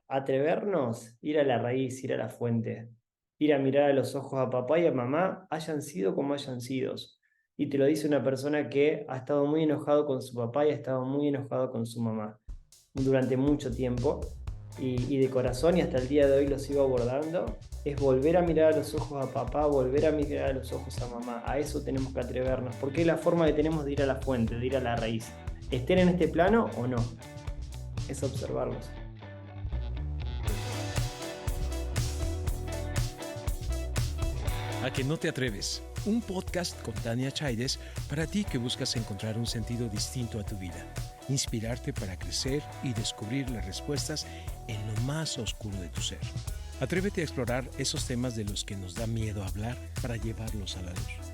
atrevernos, ir a la raíz, ir a la fuente, ir a mirar a los ojos a papá y a mamá, hayan sido como hayan sido. Y te lo dice una persona que ha estado muy enojado con su papá y ha estado muy enojado con su mamá durante mucho tiempo. Y de corazón, y hasta el día de hoy lo sigo abordando, es volver a mirar a los ojos a papá, volver a mirar a los ojos a mamá. A eso tenemos que atrevernos, porque es la forma que tenemos de ir a la fuente, de ir a la raíz. Estén en este plano o no, es observarlos. A que no te atreves, un podcast con Tania Chaides para ti que buscas encontrar un sentido distinto a tu vida, inspirarte para crecer y descubrir las respuestas en lo más oscuro de tu ser. Atrévete a explorar esos temas de los que nos da miedo hablar para llevarlos a la luz.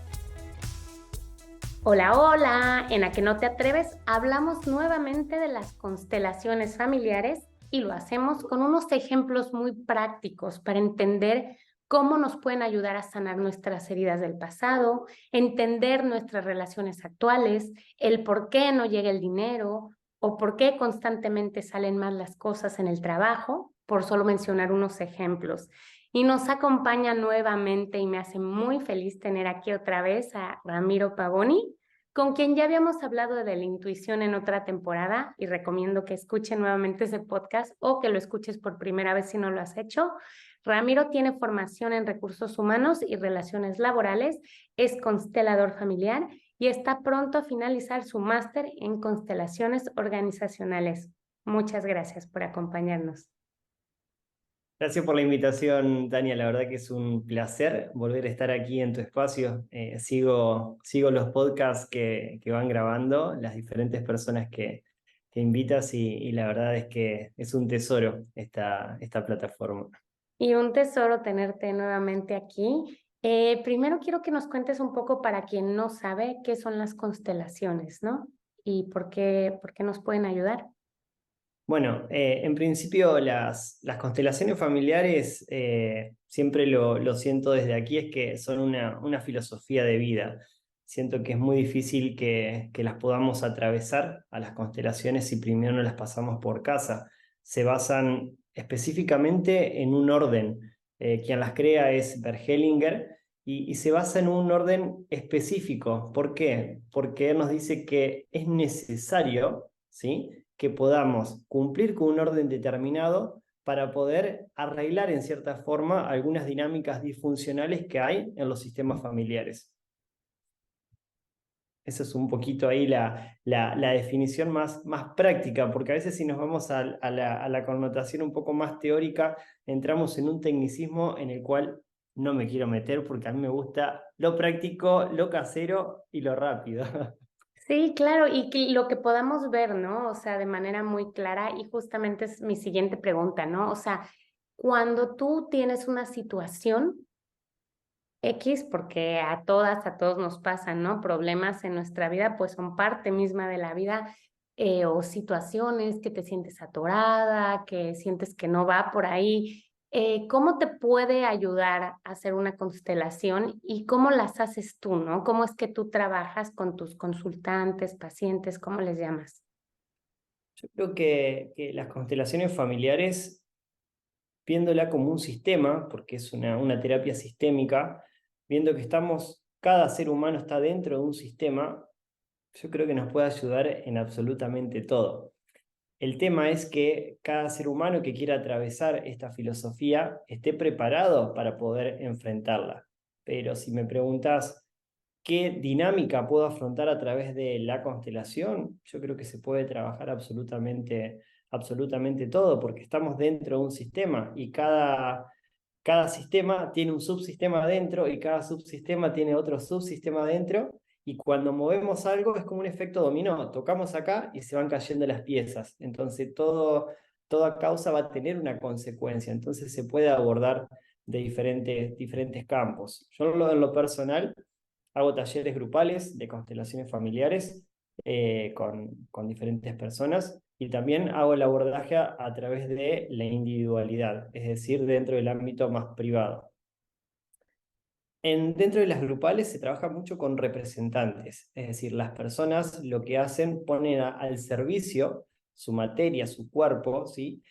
Hola, hola. En A que no te atreves hablamos nuevamente de las constelaciones familiares y lo hacemos con unos ejemplos muy prácticos para entender cómo nos pueden ayudar a sanar nuestras heridas del pasado, entender nuestras relaciones actuales, el por qué no llega el dinero o por qué constantemente salen mal las cosas en el trabajo, por solo mencionar unos ejemplos. Y nos acompaña nuevamente y me hace muy feliz tener aquí otra vez a Ramiro Pavoni, con quien ya habíamos hablado de la intuición en otra temporada y recomiendo que escuchen nuevamente ese podcast o que lo escuches por primera vez si no lo has hecho. Ramiro tiene formación en recursos humanos y relaciones laborales, es constelador familiar y está pronto a finalizar su máster en constelaciones organizacionales. Muchas gracias por acompañarnos. Gracias por la invitación, Tania. La verdad que es un placer volver a estar aquí en tu espacio. Sigo los podcasts que van grabando, las diferentes personas que invitas y la verdad es que es un tesoro esta plataforma. Y un tesoro tenerte nuevamente aquí. Primero quiero que nos cuentes un poco para quien no sabe qué son las constelaciones, ¿no? Y por qué nos pueden ayudar. Bueno, en principio las constelaciones familiares, siempre lo siento desde aquí, es que son una filosofía de vida. Siento que es muy difícil que las podamos atravesar a las constelaciones si primero no las pasamos por casa. Se basan específicamente en un orden. Quien las crea es Bert Hellinger y se basa en un orden específico. ¿Por qué? Porque él nos dice que es necesario, ¿sí?, que podamos cumplir con un orden determinado para poder arreglar en cierta forma algunas dinámicas disfuncionales que hay en los sistemas familiares. Esa es un poquito ahí la definición más práctica, porque a veces si nos vamos a la connotación un poco más teórica, entramos en un tecnicismo en el cual no me quiero meter porque a mí me gusta lo práctico, lo casero y lo rápido. Sí, claro, y que lo que podamos ver, ¿no? O sea, de manera muy clara, y justamente es mi siguiente pregunta, ¿no? O sea, cuando tú tienes una situación X, porque a todas, a todos nos pasan, ¿no? Problemas en nuestra vida, pues son parte misma de la vida, o situaciones que te sientes atorada, que sientes que no va por ahí. ¿Cómo te puede ayudar a hacer una constelación y cómo las haces tú, ¿no? ¿Cómo es que tú trabajas con tus consultantes, pacientes, cómo les llamas? Yo creo que las constelaciones familiares, viéndola como un sistema, porque es una terapia sistémica, viendo que cada ser humano está dentro de un sistema, yo creo que nos puede ayudar en absolutamente todo. El tema es que cada ser humano que quiera atravesar esta filosofía esté preparado para poder enfrentarla. Pero si me preguntas qué dinámica puedo afrontar a través de la constelación, yo creo que se puede trabajar absolutamente todo, porque estamos dentro de un sistema y cada sistema tiene un subsistema dentro y cada subsistema tiene otro subsistema dentro. Y cuando movemos algo es como un efecto dominó. Tocamos acá y se van cayendo las piezas. Entonces toda causa va a tener una consecuencia. Entonces se puede abordar de diferentes campos. Yo en lo personal hago talleres grupales de constelaciones familiares, con diferentes personas y también hago el abordaje a través de la individualidad, es decir, dentro del ámbito más privado. Dentro de las grupales se trabaja mucho con representantes, es decir, las personas lo que hacen, ponen al servicio su materia, su cuerpo, ¿sí?,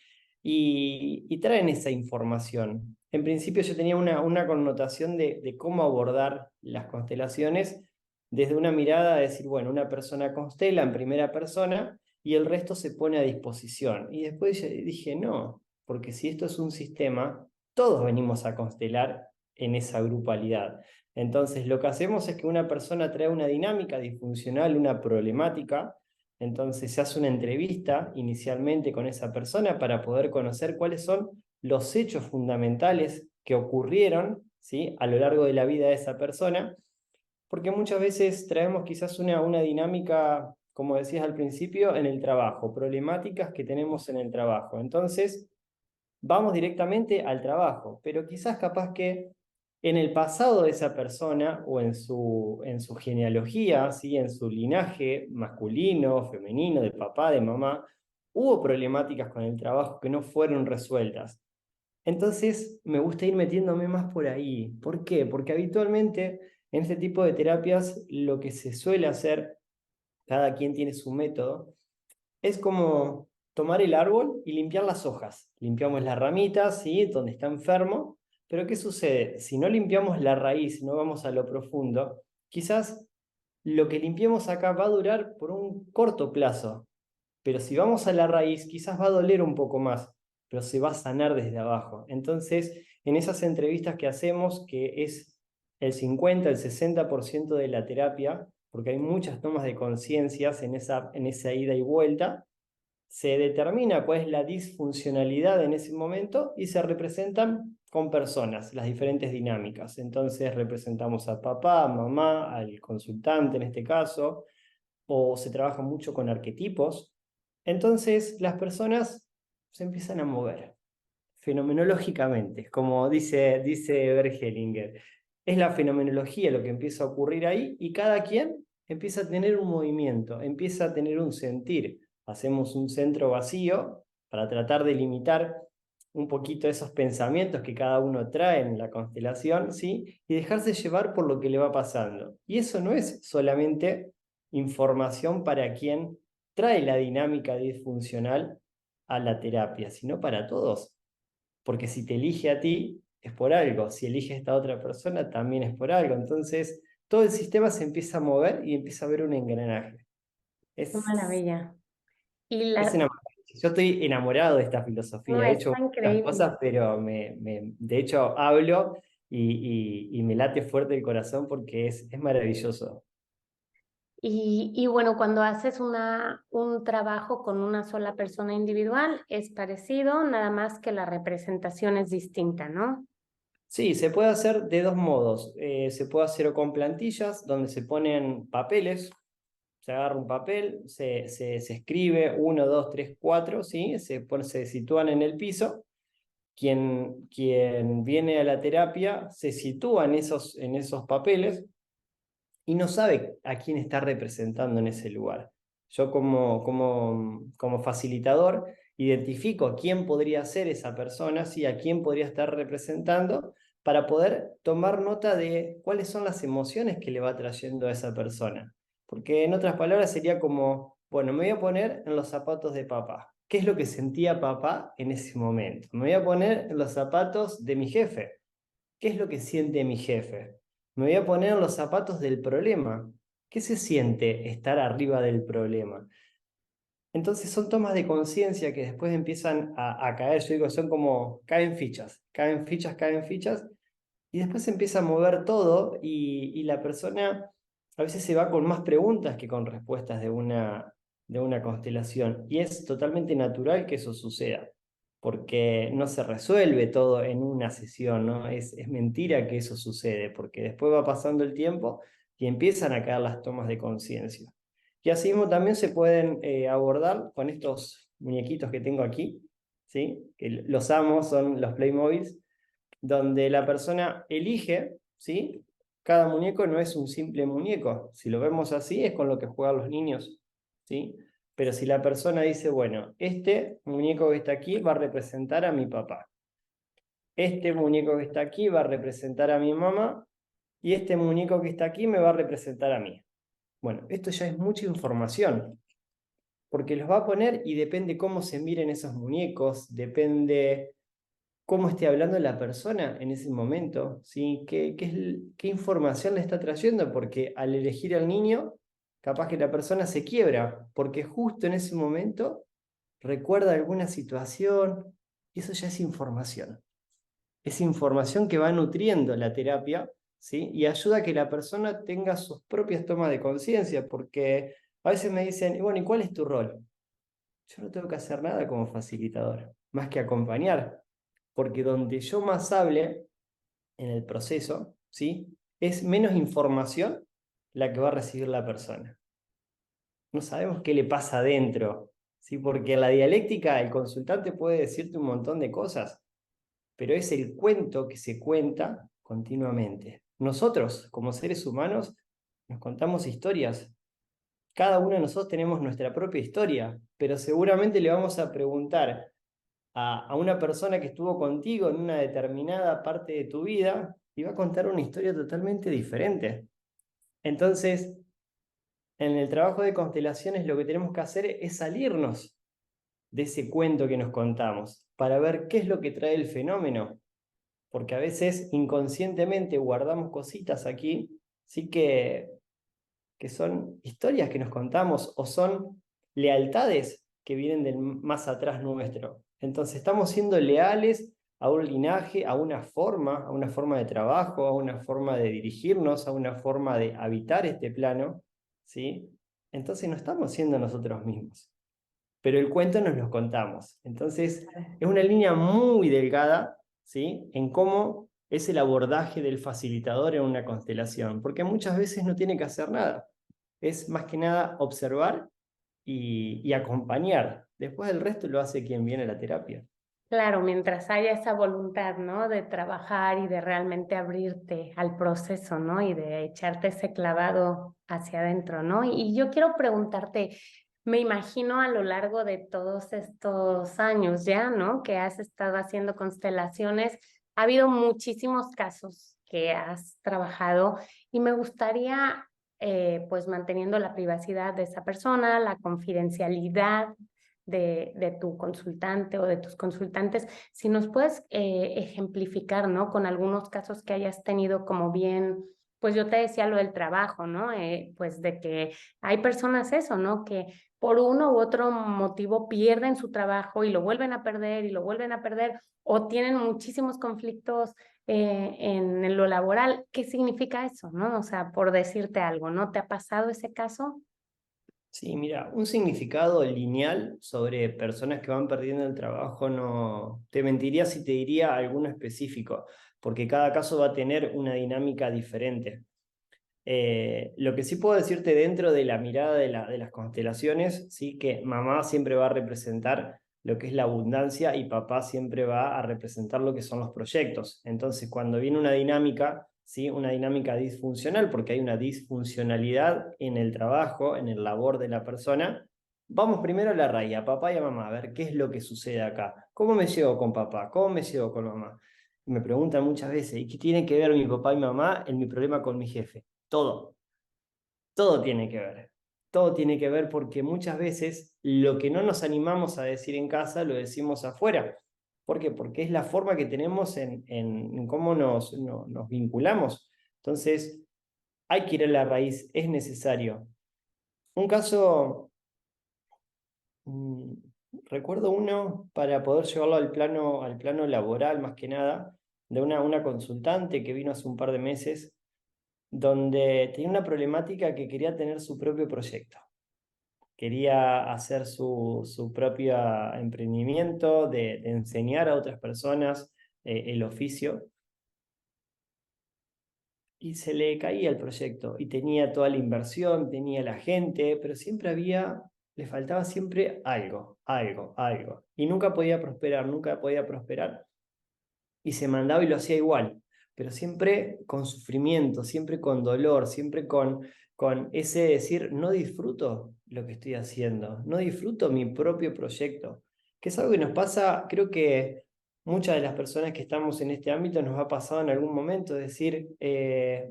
y traen esa información. En principio yo tenía una connotación de cómo abordar las constelaciones desde una mirada de decir, bueno, una persona constela en primera persona y el resto se pone a disposición. Y después dije, no, porque si esto es un sistema, todos venimos a constelar en esa grupalidad. Entonces, lo que hacemos es que una persona trae una dinámica disfuncional, una problemática, entonces se hace una entrevista inicialmente con esa persona para poder conocer cuáles son los hechos fundamentales que ocurrieron, ¿sí?, a lo largo de la vida de esa persona, porque muchas veces traemos quizás una dinámica, como decías al principio, en el trabajo, problemáticas que tenemos en el trabajo. Entonces, vamos directamente al trabajo, pero quizás capaz que en el pasado de esa persona o en su genealogía, ¿sí?, en su linaje masculino, femenino, de papá, de mamá, hubo problemáticas con el trabajo que no fueron resueltas. Entonces me gusta ir metiéndome más por ahí. ¿Por qué? Porque habitualmente en este tipo de terapias lo que se suele hacer, cada quien tiene su método, es como tomar el árbol y limpiar las hojas. Limpiamos las ramitas, ¿sí?, donde está enfermo, pero ¿qué sucede? Si no limpiamos la raíz, no vamos a lo profundo, quizás lo que limpiemos acá va a durar por un corto plazo, pero si vamos a la raíz, quizás va a doler un poco más, pero se va a sanar desde abajo. Entonces, en esas entrevistas que hacemos, que es el 50, el 60% de la terapia, porque hay muchas tomas de conciencias en esa ida y vuelta, se determina cuál es la disfuncionalidad en ese momento y se representan con personas las diferentes dinámicas. Entonces representamos a papá, a mamá, al consultante en este caso, o se trabaja mucho con arquetipos. Entonces las personas se empiezan a mover fenomenológicamente, como dice Bert Hellinger. Es la fenomenología lo que empieza a ocurrir ahí y cada quien empieza a tener un movimiento, empieza a tener un sentir. Hacemos un centro vacío para tratar de limitar un poquito esos pensamientos que cada uno trae en la constelación, ¿sí?, y dejarse llevar por lo que le va pasando. Y eso no es solamente información para quien trae la dinámica disfuncional a la terapia, sino para todos. Porque si te elige a ti, es por algo. Si elige a esta otra persona, también es por algo. Entonces, todo el sistema se empieza a mover y empieza a ver un engranaje. Qué Es, maravilla. Y es una maravilla. Yo estoy enamorado de esta no, filosofía. He hecho está muchas increíble. cosas, pero de hecho hablo y me late fuerte el corazón porque es maravilloso. Y bueno, cuando haces un trabajo con una sola persona individual, es parecido, nada más que la representación es distinta, ¿no? Sí, se puede hacer de dos modos. Se puede hacer o con plantillas, donde se ponen papeles. Se agarra un papel, se escribe 1, 2, 3, 4, ¿sí? Se sitúan en el piso. Quien viene a la terapia se sitúa en esos papeles y no sabe a quién está representando en ese lugar. Yo como facilitador identifico a quién podría ser esa persona, ¿sí?, a quién podría estar representando, para poder tomar nota de cuáles son las emociones que le va trayendo a esa persona. Porque en otras palabras sería como, bueno, me voy a poner en los zapatos de papá. ¿Qué es lo que sentía papá en ese momento? Me voy a poner en los zapatos de mi jefe. ¿Qué es lo que siente mi jefe? Me voy a poner en los zapatos del problema. ¿Qué se siente estar arriba del problema? Entonces son tomas de conciencia que después empiezan a caer. Yo digo, son como caen fichas, caen fichas, caen fichas, y después se empieza a mover todo y la persona a veces se va con más preguntas que con respuestas de una constelación. Y es totalmente natural que eso suceda, porque no se resuelve todo en una sesión, ¿no? Es mentira que eso sucede, porque después va pasando el tiempo y empiezan a caer las tomas de conciencia. Y así mismo también se pueden abordar con estos muñequitos que tengo aquí, ¿sí?, que los amo, son los Playmobiles, donde la persona elige, ¿sí? Cada muñeco no es un simple muñeco. Si lo vemos así, es con lo que juegan los niños, ¿sí? Pero si la persona dice, bueno, este muñeco que está aquí va a representar a mi papá, este muñeco que está aquí va a representar a mi mamá, y este muñeco que está aquí me va a representar a mí. Bueno, esto ya es mucha información. porque los va a poner y depende cómo se miren esos muñecos, depende cómo esté hablando la persona en ese momento, ¿sí? ¿Qué información le está trayendo? Porque al elegir al niño, capaz que la persona se quiebra, porque justo en ese momento recuerda alguna situación, y eso ya es información. Es información que va nutriendo la terapia, ¿sí? Y ayuda a que la persona tenga sus propias tomas de conciencia, porque a veces me dicen, bueno, ¿y cuál es tu rol? Yo no tengo que hacer nada como facilitador, más que acompañar, porque donde yo más hable en el proceso, ¿sí? Es menos información la que va a recibir la persona. No sabemos qué le pasa adentro, ¿sí? Porque en la dialéctica el consultante puede decirte un montón de cosas, pero es el cuento que se cuenta continuamente. Nosotros, como seres humanos, nos contamos historias. Cada uno de nosotros tenemos nuestra propia historia, pero seguramente le vamos a preguntar a una persona que estuvo contigo en una determinada parte de tu vida y va a contar una historia totalmente diferente. Entonces, en el trabajo de constelaciones lo que tenemos que hacer es salirnos de ese cuento que nos contamos para ver qué es lo que trae el fenómeno, porque a veces inconscientemente guardamos cositas aquí, sí que son historias que nos contamos o son lealtades que vienen del más atrás nuestro. Entonces estamos siendo leales a un linaje, a una forma de trabajo, a una forma de dirigirnos, a una forma de habitar este plano, ¿sí? Entonces no estamos siendo nosotros mismos, pero el cuento nos lo contamos. Entonces es una línea muy delgada, ¿sí? En cómo es el abordaje del facilitador en una constelación, porque muchas veces no tiene que hacer nada. Es más que nada observar y acompañar. Después el resto lo hace quien viene a la terapia. Claro, mientras haya esa voluntad, ¿no? De trabajar y de realmente abrirte al proceso, ¿no? Y de echarte ese clavado hacia adentro, ¿no? Y yo quiero preguntarte, me imagino a lo largo de todos estos años ya, ¿no? Que has estado haciendo constelaciones, ha habido muchísimos casos que has trabajado y me gustaría, pues, manteniendo la privacidad de esa persona, la confidencialidad de tu consultante o de tus consultantes, si nos puedes ejemplificar, ¿no? Con algunos casos que hayas tenido como bien, pues yo te decía lo del trabajo, ¿no? Pues de que hay personas eso, ¿no? Que por uno u otro motivo pierden su trabajo y lo vuelven a perder y lo vuelven a perder o tienen muchísimos conflictos en lo laboral. ¿Qué significa eso, no? O sea, por decirte algo, ¿no? ¿Te ha pasado ese caso? Sí, mira, un significado lineal sobre personas que van perdiendo el trabajo no te mentiría si te diría alguno específico, porque cada caso va a tener una dinámica diferente. Lo que sí puedo decirte dentro de la mirada de las constelaciones, sí que mamá siempre va a representar lo que es la abundancia y papá siempre va a representar lo que son los proyectos. Entonces, cuando viene una dinámica, ¿sí? Una dinámica disfuncional, porque hay una disfuncionalidad en el trabajo, en el labor de la persona, vamos primero a la raíz, a papá y a mamá, a ver qué es lo que sucede acá. ¿Cómo me llevo con papá? ¿Cómo me llevo con mamá? Y me preguntan muchas veces, ¿y qué tiene que ver mi papá y mamá en mi problema con mi jefe? Todo, todo tiene que ver. Todo tiene que ver porque muchas veces lo que no nos animamos a decir en casa lo decimos afuera. ¿Por qué? Porque es la forma que tenemos en cómo nos vinculamos. Entonces, hay que ir a la raíz, es necesario. Un caso, mm, recuerdo uno para poder llevarlo al plano laboral más que nada, de una consultante que vino hace un par de meses donde tenía una problemática que quería tener su propio proyecto. Quería hacer su propio emprendimiento, de enseñar a otras personas el oficio, y se le caía el proyecto, y tenía toda la inversión, tenía la gente, pero siempre le faltaba siempre algo, algo, algo, y nunca podía prosperar, y se mandaba y lo hacía igual, pero siempre con sufrimiento, siempre con dolor, siempre con ese decir, no disfruto lo que estoy haciendo, no disfruto mi propio proyecto, que es algo que nos pasa, creo que muchas de las personas que estamos en este ámbito nos ha pasado en algún momento, decir,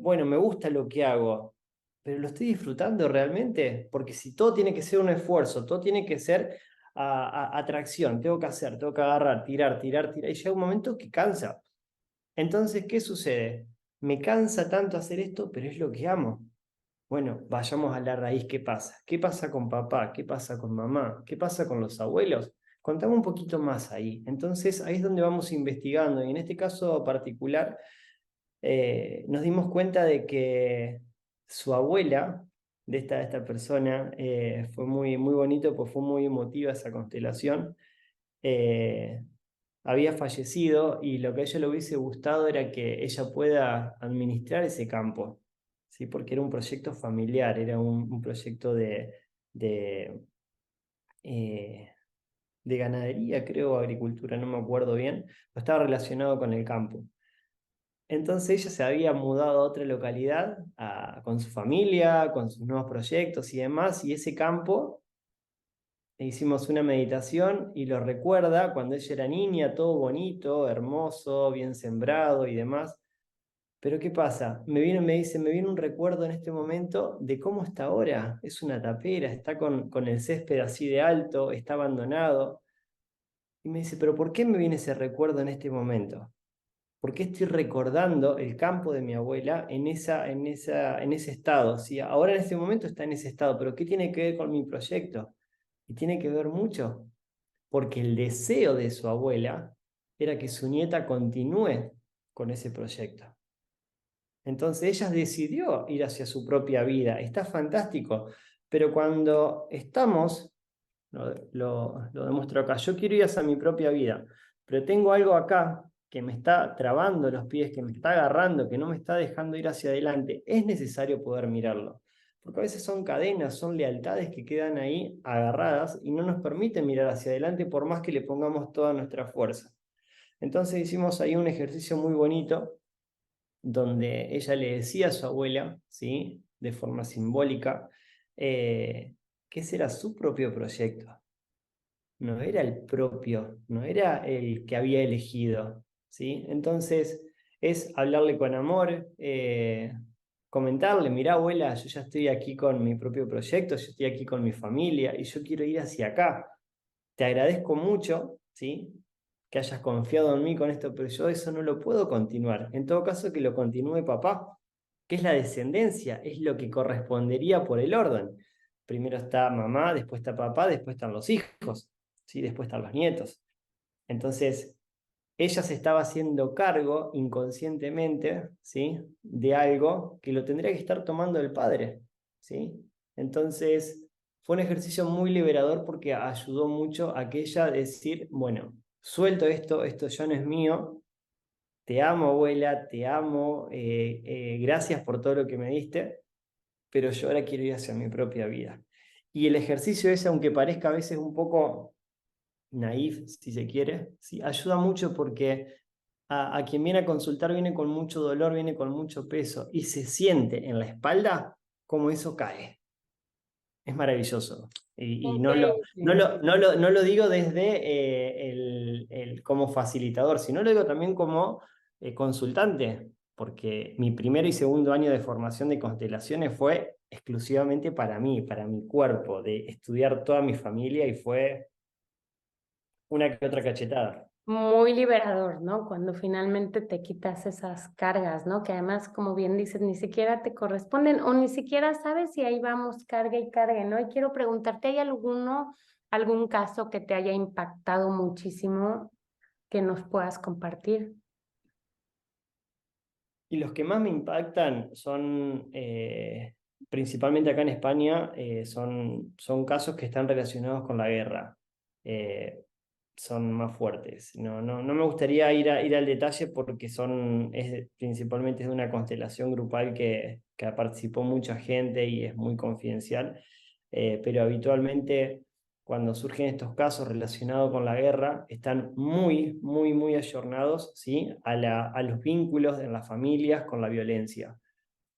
bueno, me gusta lo que hago, pero ¿lo estoy disfrutando realmente? Porque si todo tiene que ser un esfuerzo, todo tiene que ser atracción, tengo que agarrar, tirar, tirar, tirar, y llega un momento que cansa. Entonces, ¿qué sucede? Me cansa tanto hacer esto, pero es lo que amo. Bueno, vayamos a la raíz, ¿qué pasa? ¿Qué pasa con papá? ¿Qué pasa con mamá? ¿Qué pasa con los abuelos? Contame un poquito más ahí. Entonces, ahí es donde vamos investigando. Y en este caso particular, nos dimos cuenta de que su abuela, de esta persona, fue muy, muy bonito, pues fue muy emotiva esa constelación. eh, Había fallecido y lo que a ella le hubiese gustado era que ella pueda administrar ese campo, ¿sí? Porque era un proyecto familiar, era un proyecto de, eh, de ganadería, creo, o agricultura, no me acuerdo bien, pero estaba relacionado con el campo. Entonces ella se había mudado a otra localidad con su familia, con sus nuevos proyectos y demás, y ese campo hicimos una meditación y lo recuerda cuando ella era niña, todo bonito, hermoso, bien sembrado y demás. Pero ¿qué pasa? Me dice, me viene un recuerdo en este momento de cómo está ahora. Es una tapera, está con el césped así de alto, está abandonado. Y me dice, pero ¿por qué me viene ese recuerdo en este momento? ¿Por qué estoy recordando el campo de mi abuela en ese estado? ¿Sí? Ahora en este momento está en ese estado, pero ¿qué tiene que ver con mi proyecto? Y tiene que ver mucho, porque el deseo de su abuela era que su nieta continúe con ese proyecto. Entonces ella decidió ir hacia su propia vida. Está fantástico, pero cuando estamos, lo demuestro acá, yo quiero ir hacia mi propia vida, pero tengo algo acá que me está trabando los pies, que me está agarrando, que no me está dejando ir hacia adelante. Es necesario poder mirarlo, porque a veces son cadenas, son lealtades que quedan ahí agarradas y no nos permiten mirar hacia adelante por más que le pongamos toda nuestra fuerza. Entonces hicimos ahí un ejercicio muy bonito donde ella le decía a su abuela, ¿sí? De forma simbólica, que ese era su propio proyecto, no era el propio, no era el que había elegido, ¿sí? Entonces es hablarle con amor, comentarle, mirá abuela, yo ya estoy aquí con mi propio proyecto, yo estoy aquí con mi familia y yo quiero ir hacia acá. Te agradezco mucho, ¿sí? Que hayas confiado en mí con esto, pero yo eso no lo puedo continuar. En todo caso, que lo continúe papá, que es la descendencia, es lo que correspondería por el orden. Primero está mamá, después está papá, después están los hijos, ¿sí? Después están los nietos. Entonces, ella se estaba haciendo cargo inconscientemente, ¿sí? De algo que lo tendría que estar tomando el padre, ¿sí? Entonces, fue un ejercicio muy liberador porque ayudó mucho a que ella decir, bueno, suelto esto, esto ya no es mío, te amo abuela, te amo, gracias por todo lo que me diste, pero yo ahora quiero ir hacia mi propia vida. Y el ejercicio ese, aunque parezca a veces un poco naif, si se quiere, ¿sí? Ayuda mucho porque a quien viene a consultar viene con mucho dolor, viene con mucho peso y se siente en la espalda como eso cae. Es maravilloso. Y Increíble. no lo digo desde como facilitador, sino lo digo también como consultante, porque mi primero y segundo año de formación de constelaciones fue exclusivamente para mí, para mi cuerpo, de estudiar toda mi familia y fue una que otra cachetada. Muy liberador, ¿no? Cuando finalmente te quitas esas cargas, ¿no? Que además, como bien dices, ni siquiera te corresponden o ni siquiera sabes si ahí vamos, cargue y cargue, ¿no? Y quiero preguntarte, ¿hay algún caso que te haya impactado muchísimo que nos puedas compartir? Y los que más me impactan son, principalmente acá en España, son casos que están relacionados con la guerra. Eh, Son más fuertes. No me gustaría ir al detalle porque principalmente es de una constelación grupal que participó mucha gente y es muy confidencial. Pero habitualmente cuando surgen estos casos relacionados con la guerra, están muy, muy, muy ayornados, ¿sí? A los vínculos en las familias con la violencia.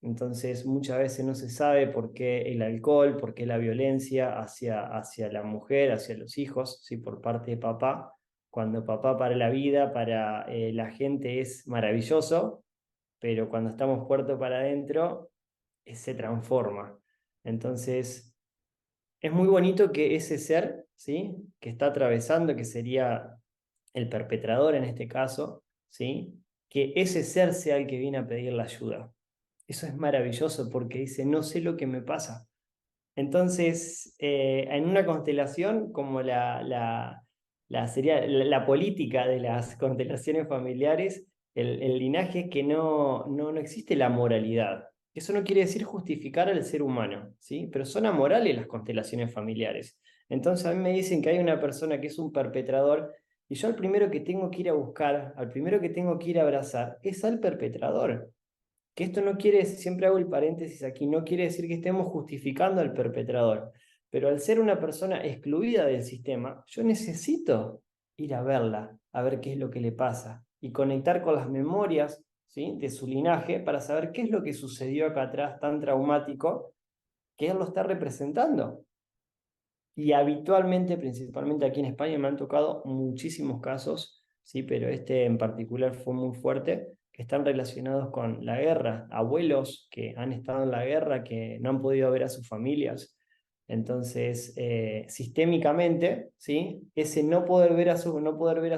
Entonces, muchas veces no se sabe por qué el alcohol, por qué la violencia hacia la mujer, hacia los hijos, ¿sí? Por parte de papá. Cuando papá para la vida, para la gente es maravilloso, pero cuando estamos puerto para adentro, se transforma. Entonces, es muy bonito que ese ser, ¿sí?, que está atravesando, que sería el perpetrador en este caso, ¿sí?, que ese ser sea el que viene a pedir la ayuda. Eso es maravilloso porque dice, no sé lo que me pasa. Entonces, en una constelación como sería la política de las constelaciones familiares, el linaje es que no existe la moralidad. Eso no quiere decir justificar al ser humano, ¿sí? Pero son amorales las constelaciones familiares. Entonces a mí me dicen que hay una persona que es un perpetrador y yo al primero que tengo que ir a buscar, al primero que tengo que ir a abrazar, es al perpetrador. Que esto no quiere decir, siempre hago el paréntesis aquí, no quiere decir que estemos justificando al perpetrador, pero al ser una persona excluida del sistema, yo necesito ir a verla, a ver qué es lo que le pasa y conectar con las memorias, ¿sí?, de su linaje para saber qué es lo que sucedió acá atrás tan traumático que él lo está representando. Y habitualmente, principalmente aquí en España, me han tocado muchísimos casos, sí, pero este en particular fue muy fuerte, que están relacionados con la guerra, abuelos que han estado en la guerra, que no han podido ver a sus familias. Entonces, sistémicamente, ¿sí?, ese no poder ver a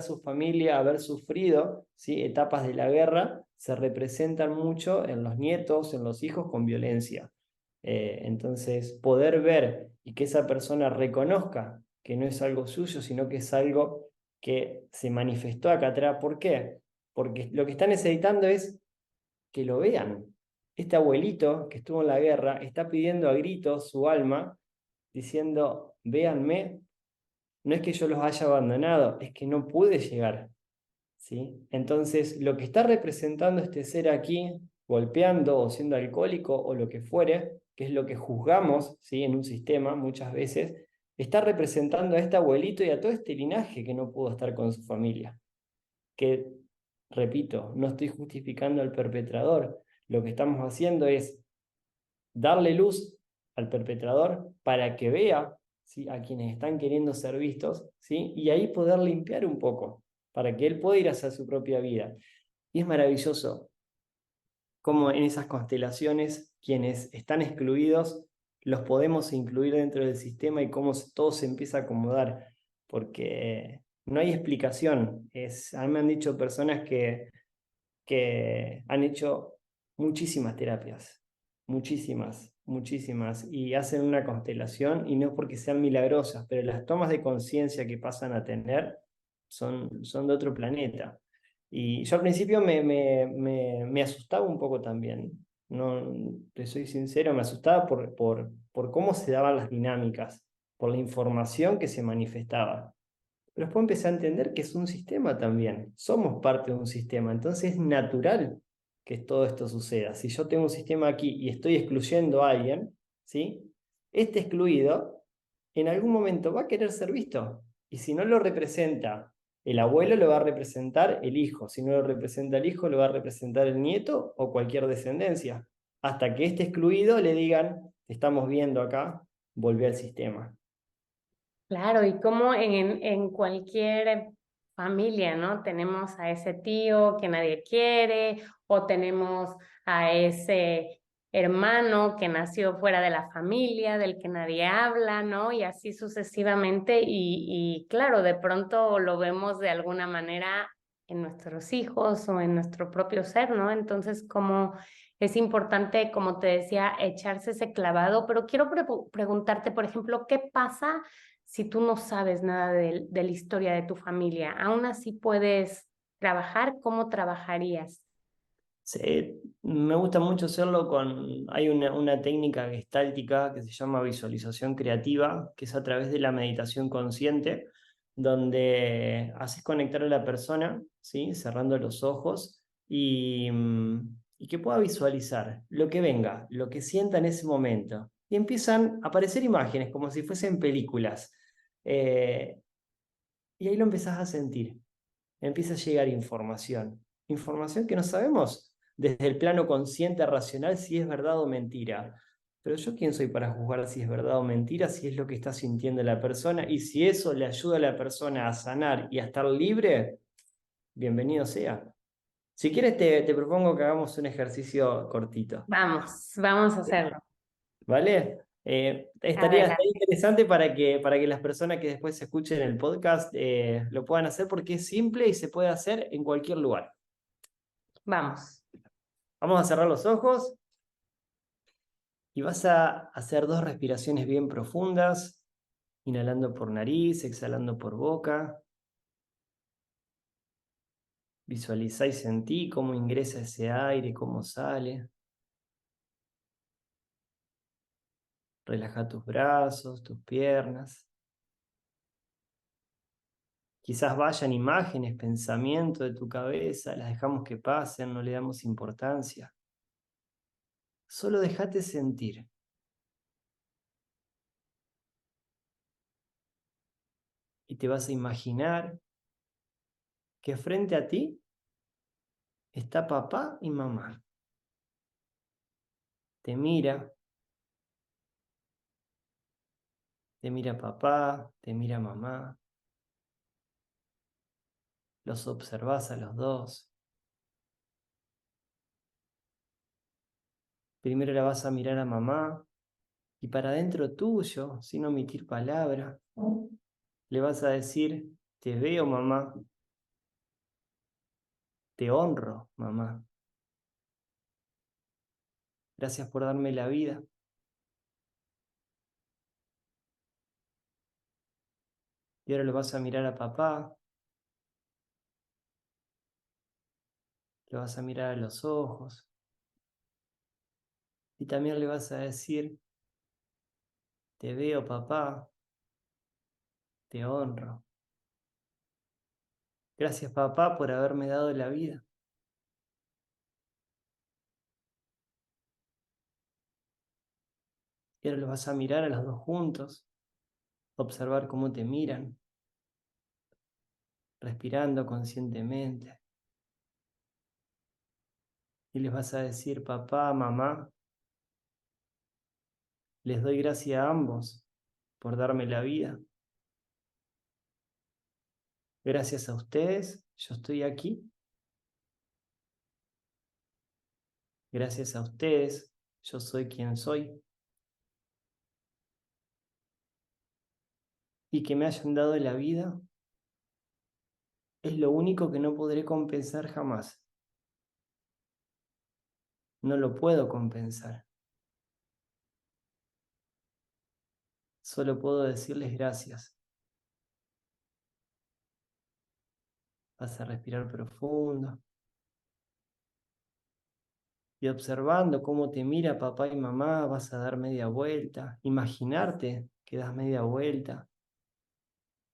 su familia, haber sufrido, ¿sí?, etapas de la guerra, se representan mucho en los nietos, en los hijos con violencia. Entonces, poder ver y que esa persona reconozca que no es algo suyo, sino que es algo que se manifestó acá atrás. ¿Por qué? Porque lo que está necesitando es que lo vean. Este abuelito que estuvo en la guerra está pidiendo a gritos su alma, diciendo, véanme, no es que yo los haya abandonado, es que no pude llegar. ¿Sí? Entonces, lo que está representando este ser aquí, golpeando o siendo alcohólico o lo que fuere, que es lo que juzgamos, ¿sí?, en un sistema muchas veces, está representando a este abuelito y a todo este linaje que no pudo estar con su familia. Que, repito, no estoy justificando al perpetrador, lo que estamos haciendo es darle luz al perpetrador para que vea, ¿sí?, a quienes están queriendo ser vistos, ¿sí?, y ahí poder limpiar un poco, para que él pueda ir hacia su propia vida. Y es maravilloso cómo en esas constelaciones quienes están excluidos los podemos incluir dentro del sistema y cómo todo se empieza a acomodar, porque no hay explicación. A mí me han dicho personas que han hecho muchísimas terapias, muchísimas, y hacen una constelación, y no porque sean milagrosas, pero las tomas de conciencia que pasan a tener son de otro planeta. Y yo al principio me asustaba un poco también, no, te soy sincero, me asustaba por cómo se daban las dinámicas, por la información que se manifestaba. Pero después empecé a entender que es un sistema también. Somos parte de un sistema. Entonces es natural que todo esto suceda. Si yo tengo un sistema aquí y estoy excluyendo a alguien, ¿sí?, este excluido en algún momento va a querer ser visto. Y si no lo representa el abuelo, lo va a representar el hijo. Si no lo representa el hijo, lo va a representar el nieto o cualquier descendencia. Hasta que este excluido le digan, te estamos viendo acá, volvé al sistema. Claro, y como en cualquier familia, ¿no? Tenemos a ese tío que nadie quiere, o tenemos a ese hermano que nació fuera de la familia, del que nadie habla, ¿no? Y así sucesivamente. Y claro, de pronto lo vemos de alguna manera en nuestros hijos o en nuestro propio ser, ¿no? Entonces, como es importante, como te decía, echarse ese clavado, pero quiero preguntarte, por ejemplo, ¿qué pasa si tú no sabes nada de la historia de tu familia? ¿Aún así puedes trabajar? ¿Cómo trabajarías? Sí, me gusta mucho hacerlo hay una técnica gestáltica que se llama visualización creativa, que es a través de la meditación consciente, donde haces conectar a la persona, ¿sí?, cerrando los ojos y que pueda visualizar lo que venga, lo que sienta en ese momento. Y empiezan a aparecer imágenes como si fuesen películas. Eh, y ahí lo empezás a sentir. Empieza a llegar información que no sabemos desde el plano consciente racional si es verdad o mentira. Pero yo quién soy para juzgar si es verdad o mentira, si es lo que está sintiendo la persona, y si eso le ayuda a la persona a sanar y a estar libre, bienvenido sea. Si quieres, te propongo que hagamos un ejercicio cortito. Vamos a hacerlo. ¿Vale? Estaría Adelante. interesante para que las personas que después escuchen el podcast lo puedan hacer porque es simple y se puede hacer en cualquier lugar. Vamos. Vamos a cerrar los ojos y vas a hacer 2 respiraciones bien profundas, inhalando por nariz, exhalando por boca. Visualizá y sentí cómo ingresa ese aire, cómo sale. Relaja tus brazos, tus piernas. Quizás vayan imágenes, pensamientos de tu cabeza, las dejamos que pasen, no le damos importancia. Solo déjate sentir. Y te vas a imaginar que frente a ti está papá y mamá. Te mira papá, te mira mamá. Los observás a los dos. Primero la vas a mirar a mamá y para dentro tuyo, sin omitir palabra, le vas a decir, te veo mamá, te honro mamá. Gracias por darme la vida. Y ahora lo vas a mirar a papá, lo vas a mirar a los ojos y también le vas a decir, te veo papá, te honro. Gracias papá por haberme dado la vida. Y ahora los vas a mirar a los dos juntos, observar cómo te miran, respirando conscientemente. Y les vas a decir, papá, mamá, les doy gracias a ambos por darme la vida. Gracias a ustedes, yo estoy aquí. Gracias a ustedes, yo soy quien soy. Y que me hayan dado la vida es lo único que no podré compensar jamás. No lo puedo compensar. Solo puedo decirles gracias. Vas a respirar profundo y observando cómo te mira papá y mamá, vas a dar media vuelta. Imaginarte que das media vuelta,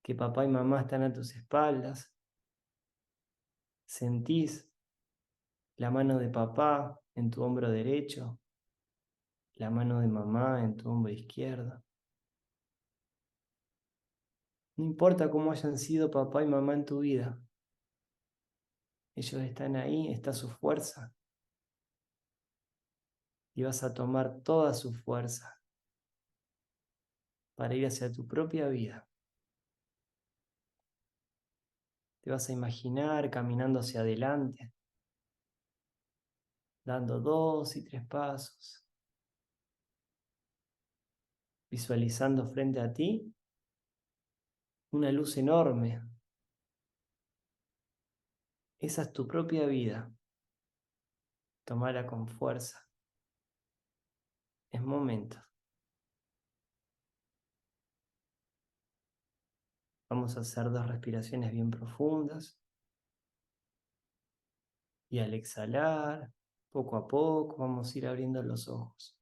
que papá y mamá están a tus espaldas. Sentís la mano de papá en tu hombro derecho, la mano de mamá en tu hombro izquierdo. No importa cómo hayan sido papá y mamá en tu vida, ellos están ahí, está su fuerza. Y vas a tomar toda su fuerza para ir hacia tu propia vida. Te vas a imaginar caminando hacia adelante, dando 2 y 3 pasos, visualizando frente a ti una luz enorme. Esa es tu propia vida. Tómala con fuerza. Es momento. Vamos a hacer 2 respiraciones bien profundas. Y al exhalar, poco a poco, vamos a ir abriendo los ojos.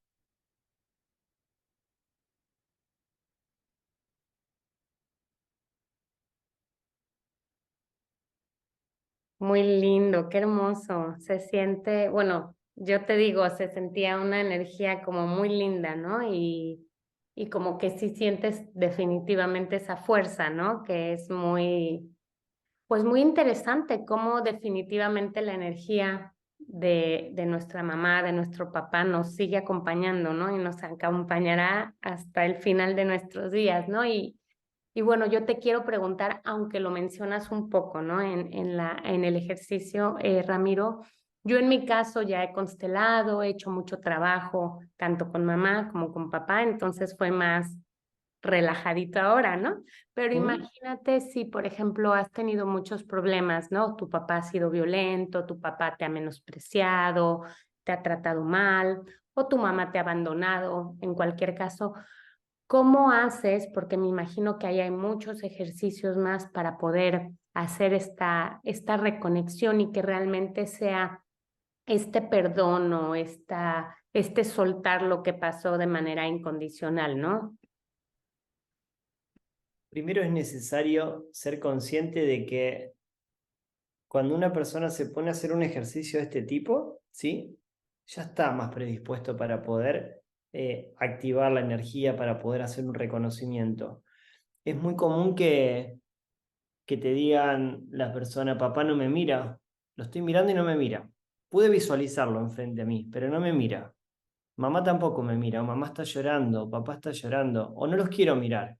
Muy lindo, qué hermoso. Se siente, bueno, yo te digo, se sentía una energía como muy linda, ¿no? Y como que sí sientes definitivamente esa fuerza, ¿no? Que es muy, pues muy interesante cómo definitivamente la energía de nuestra mamá, de nuestro papá nos sigue acompañando, ¿no? Y nos acompañará hasta el final de nuestros días, ¿no? Y bueno, yo te quiero preguntar, aunque lo mencionas un poco, ¿no? En el ejercicio, Ramiro, yo en mi caso ya he constelado, he hecho mucho trabajo, tanto con mamá como con papá, entonces fue más relajadito ahora, ¿no? Pero ¿Mm? imagínate si, por ejemplo, has tenido muchos problemas, ¿no? Tu papá ha sido violento, tu papá te ha menospreciado, te ha tratado mal, o tu mamá te ha abandonado, en cualquier caso. ¿Cómo haces? Porque me imagino que ahí hay muchos ejercicios más para poder hacer esta reconexión y que realmente sea este perdón o este soltar lo que pasó de manera incondicional, ¿no? Primero es necesario ser consciente de que cuando una persona se pone a hacer un ejercicio de este tipo, ¿sí? Ya está más predispuesto para poder activar la energía, para poder hacer un reconocimiento. Es muy común que te digan las personas, papá no me mira, lo estoy mirando y no me mira. Pude visualizarlo enfrente a mí, pero no me mira. Mamá tampoco me mira, o mamá está llorando, papá está llorando, o no los quiero mirar.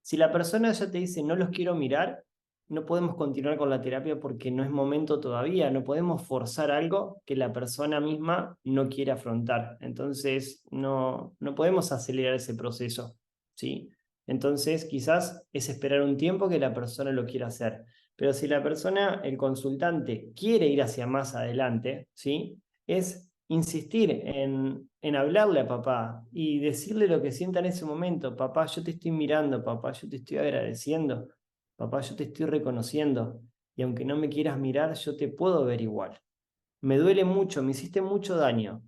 Si la persona ya te dice no los quiero mirar, no podemos continuar con la terapia porque no es momento todavía, no podemos forzar algo que la persona misma no quiere afrontar. Entonces, no podemos acelerar ese proceso, ¿sí? Entonces, quizás es esperar un tiempo que la persona lo quiera hacer. Pero si la persona, el consultante, quiere ir hacia más adelante, ¿sí? Es insistir en hablarle a papá y decirle lo que sienta en ese momento. Papá, yo te estoy mirando, papá, yo te estoy agradeciendo, papá, yo te estoy reconociendo. Y aunque no me quieras mirar, yo te puedo ver igual. Me duele mucho, me hiciste mucho daño.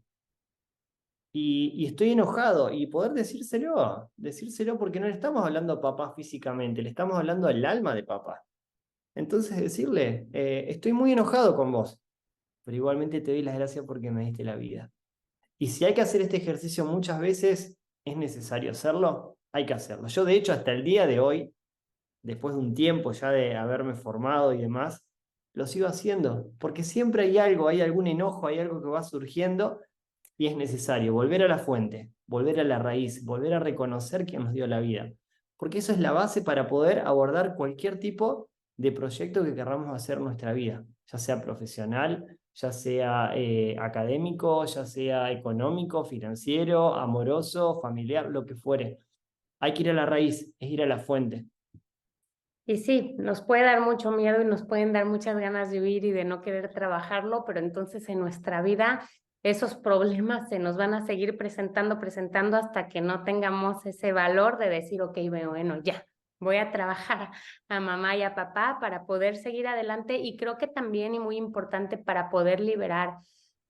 Y estoy enojado. Y poder decírselo porque no le estamos hablando a papá físicamente, le estamos hablando al alma de papá. Entonces decirle, estoy muy enojado con vos, pero igualmente te doy las gracias porque me diste la vida. Y si hay que hacer este ejercicio muchas veces, es necesario hacerlo, hay que hacerlo. Yo, de hecho, hasta el día de hoy, después de un tiempo ya de haberme formado y demás, lo sigo haciendo, porque siempre hay algo, hay algún enojo, hay algo que va surgiendo y es necesario volver a la fuente, volver a la raíz, volver a reconocer quién nos dio la vida, porque eso es la base para poder abordar cualquier tipo de proyecto que queramos hacer en nuestra vida, ya sea profesional, ya sea académico, ya sea económico, financiero, amoroso, familiar, lo que fuere. Hay que ir a la raíz, es ir a la fuente. Y sí, nos puede dar mucho miedo y nos pueden dar muchas ganas de huir y de no querer trabajarlo, pero entonces en nuestra vida esos problemas se nos van a seguir presentando hasta que no tengamos ese valor de decir, ok, bueno, ya, voy a trabajar a mamá y a papá para poder seguir adelante y creo que también y muy importante para poder liberar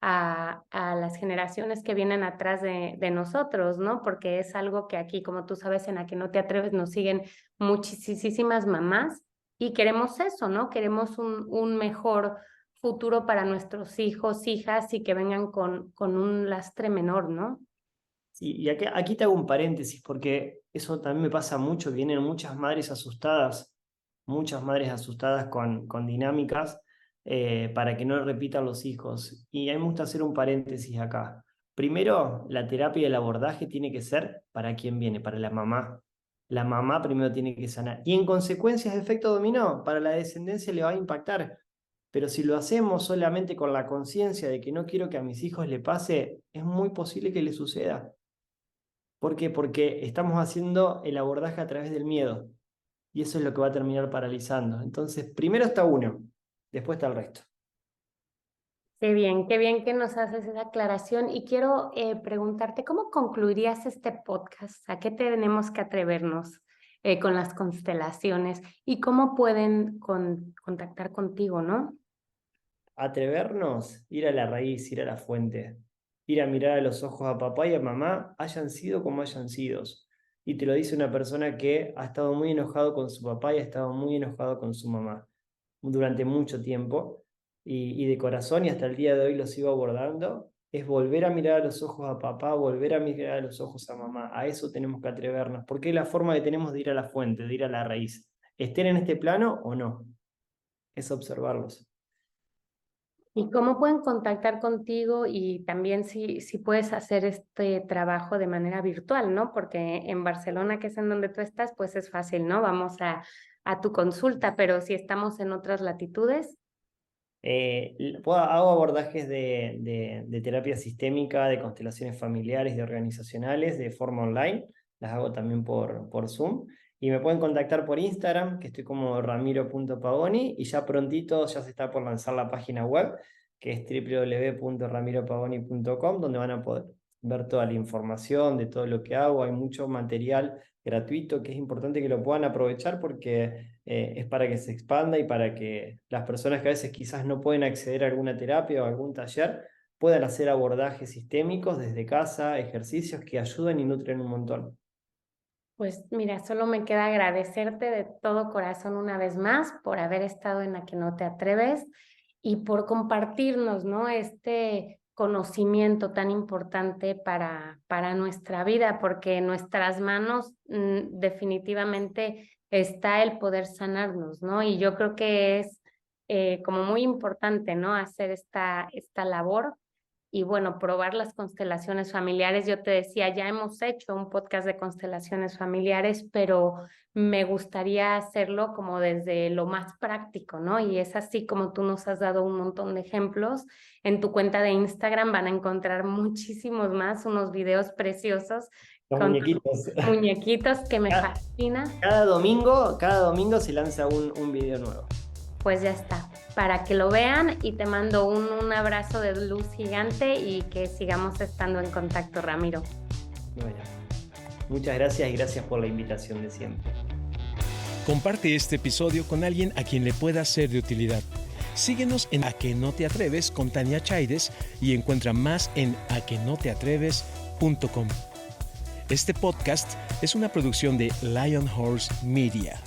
a las generaciones que vienen atrás de nosotros, ¿no? Porque es algo que aquí, como tú sabes, en la que no te atreves, nos siguen muchísimas mamás y queremos eso, ¿no? Queremos un mejor futuro para nuestros hijos, hijas y que vengan con un lastre menor, ¿no? Sí, y aquí te hago un paréntesis porque eso también me pasa mucho, vienen muchas madres asustadas con dinámicas para que no repitan los hijos. Y a mí me gusta hacer un paréntesis acá. Primero, la terapia y el abordaje tiene que ser para quien viene, para la mamá. La mamá primero tiene que sanar. Y en consecuencia, de efecto dominó, para la descendencia le va a impactar. Pero si lo hacemos solamente con la conciencia de que no quiero que a mis hijos le pase, es muy posible que le suceda. ¿Por qué? Porque estamos haciendo el abordaje a través del miedo y eso es lo que va a terminar paralizando. Entonces, primero está uno, después está el resto. Qué bien que nos haces esa aclaración y quiero preguntarte, ¿cómo concluirías este podcast? ¿A qué tenemos que atrevernos con las constelaciones y cómo pueden contactar contigo, ¿no? Atrevernos, ir a la raíz, ir a la fuente, ir a mirar a los ojos a papá y a mamá, hayan sido como hayan sido. Y te lo dice una persona que ha estado muy enojado con su papá y ha estado muy enojado con su mamá durante mucho tiempo y de corazón y hasta el día de hoy lo sigo abordando, es volver a mirar a los ojos a papá, volver a mirar a los ojos a mamá. A eso tenemos que atrevernos, porque es la forma que tenemos de ir a la fuente, de ir a la raíz. Estén en este plano o no, es observarlos. ¿Y cómo pueden contactar contigo y también si puedes hacer este trabajo de manera virtual, ¿no? Porque en Barcelona, que es en donde tú estás, pues es fácil, ¿no? Vamos a tu consulta, pero si estamos en otras latitudes. Hago abordajes de terapia sistémica, de constelaciones familiares, de organizacionales, de forma online. Las hago también por Zoom. Y me pueden contactar por Instagram, que estoy como ramiro.pagoni, y ya prontito ya se está por lanzar la página web, que es www.ramiropagoni.com, donde van a poder ver toda la información de todo lo que hago. Hay mucho material gratuito que es importante que lo puedan aprovechar porque es para que se expanda y para que las personas que a veces quizás no pueden acceder a alguna terapia o algún taller puedan hacer abordajes sistémicos desde casa, ejercicios que ayudan y nutren un montón. Pues mira, solo me queda agradecerte de todo corazón una vez más por haber estado en A que no te atreves y por compartirnos, ¿no? Este conocimiento tan importante para nuestra vida, porque en nuestras manos definitivamente está el poder sanarnos, ¿no? Y yo creo que es como muy importante, ¿no? Hacer esta labor. Y bueno, probar las constelaciones familiares. Yo te decía, ya hemos hecho un podcast de constelaciones familiares, pero me gustaría hacerlo como desde lo más práctico, ¿no? Y es así como tú nos has dado un montón de ejemplos. En tu cuenta de Instagram van a encontrar muchísimos más, unos videos preciosos Los con tus muñequitos. muñequitos que me fascina. Cada domingo se lanza un video nuevo. Pues ya está, para que lo vean y te mando un abrazo de luz gigante y que sigamos estando en contacto, Ramiro. Bueno, muchas gracias y gracias por la invitación de siempre. Comparte este episodio con alguien a quien le pueda ser de utilidad. Síguenos en A que no te atreves con Tania Chaides y encuentra más en aquenoteatreves.com. Este podcast es una producción de Lion Horse Media.